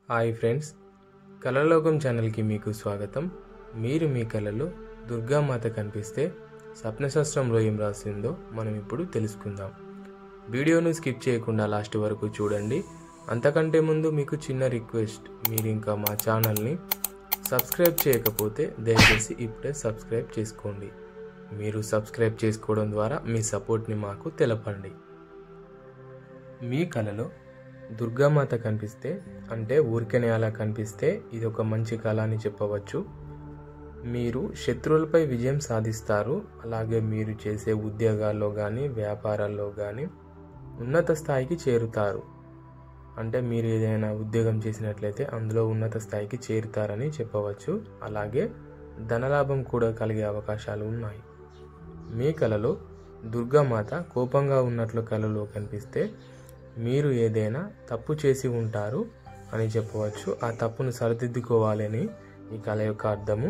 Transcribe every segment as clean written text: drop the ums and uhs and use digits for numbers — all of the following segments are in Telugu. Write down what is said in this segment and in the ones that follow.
హాయ్ ఫ్రెండ్స్, కళలోకం ఛానల్కి మీకు స్వాగతం. మీరు మీ కళలో దుర్గామాత కనిపిస్తే స్వప్నశాస్త్రంలో ఏం రాసిందో మనం ఇప్పుడు తెలుసుకుందాం. వీడియోను స్కిప్ చేయకుండా లాస్ట్ వరకు చూడండి. అంతకంటే ముందు మీకు చిన్న రిక్వెస్ట్, మీరు ఇంకా మా ఛానల్ని సబ్స్క్రైబ్ చేయకపోతే దయచేసి ఇప్పుడే సబ్స్క్రైబ్ చేసుకోండి. మీరు సబ్స్క్రైబ్ చేసుకోవడం ద్వారా మీ సపోర్ట్ని మాకు తెలపండి. మీ కళలో దుర్గామాత కనిపిస్తే, అంటే ఊరికనే అలా కనిపిస్తే, ఇది ఒక మంచి కళ అని చెప్పవచ్చు. మీరు శత్రువులపై విజయం సాధిస్తారు. అలాగే మీరు చేసే ఉద్యోగాల్లో కానీ వ్యాపారాల్లో కానీ ఉన్నత స్థాయికి చేరుతారు. అంటే మీరు ఏదైనా ఉద్యోగం చేసినట్లయితే అందులో ఉన్నత స్థాయికి చేరుతారని చెప్పవచ్చు. అలాగే ధనలాభం కూడా కలిగే అవకాశాలు ఉన్నాయి. మీ కళలో దుర్గామాత కోపంగా ఉన్నట్లు కళలో కనిపిస్తే మీరు ఏదైనా తప్పు చేసి ఉంటారు అని చెప్పవచ్చు. ఆ తప్పును సరిదిద్దుకోవాలని ఈ కళ యొక్క అర్థము.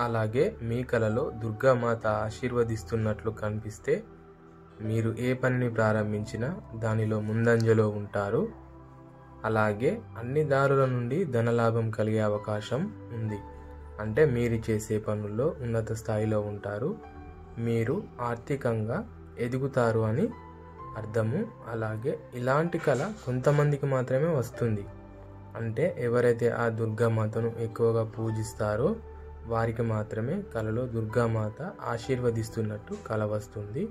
అలాగే మీ కళలో దుర్గామాత ఆశీర్వదిస్తున్నట్లు కనిపిస్తే మీరు ఏ పనిని ప్రారంభించినా దానిలో ముందంజలో ఉంటారు. అలాగే అన్ని దారుల నుండి ధనలాభం కలిగే అవకాశం ఉంది. అంటే మీరు చేసే పనుల్లో ఉన్నత స్థాయిలో ఉంటారు. మీరు ఆర్థికంగా ఎదుగుతారు అని అర్థము. అలాగే ఇలాంటి కళ కొంతమందికి మాత్రమే వస్తుంది. అంటే ఎవరైతే ఆ దుర్గామాతను ఎక్కువగా పూజిస్తారో వారికి మాత్రమే కళలో దుర్గామాత ఆశీర్వదిస్తున్నట్టు కళ వస్తుంది.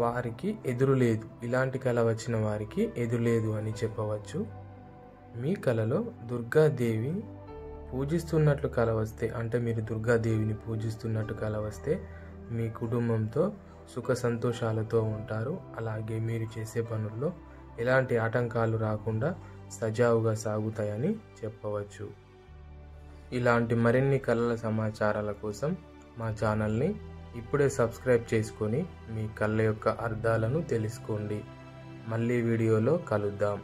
వారికి ఎదురు లేదు, ఇలాంటి కళ వచ్చిన వారికి ఎదురు లేదు అని చెప్పవచ్చు. మీ కళలో దుర్గాదేవి పూజిస్తున్నట్లు కళ వస్తే, అంటే మీరు దుర్గాదేవిని పూజిస్తున్నట్టు కళ వస్తే మీ కుటుంబంతో సుఖ సంతోషాలతో ఉంటారు. అలాగే మీరు చేసే పనుల్లో ఎలాంటి ఆటంకాలు రాకుండా సజావుగా సాగుతాయని చెప్పవచ్చు. ఇలాంటి మరిన్ని కళల సమాచారాల కోసం మా ఛానల్ని ఇప్పుడే సబ్స్క్రైబ్ చేసుకొని మీ కళ యొక్క అర్థాలను తెలుసుకోండి. మళ్ళీ వీడియోలో కలుద్దాం.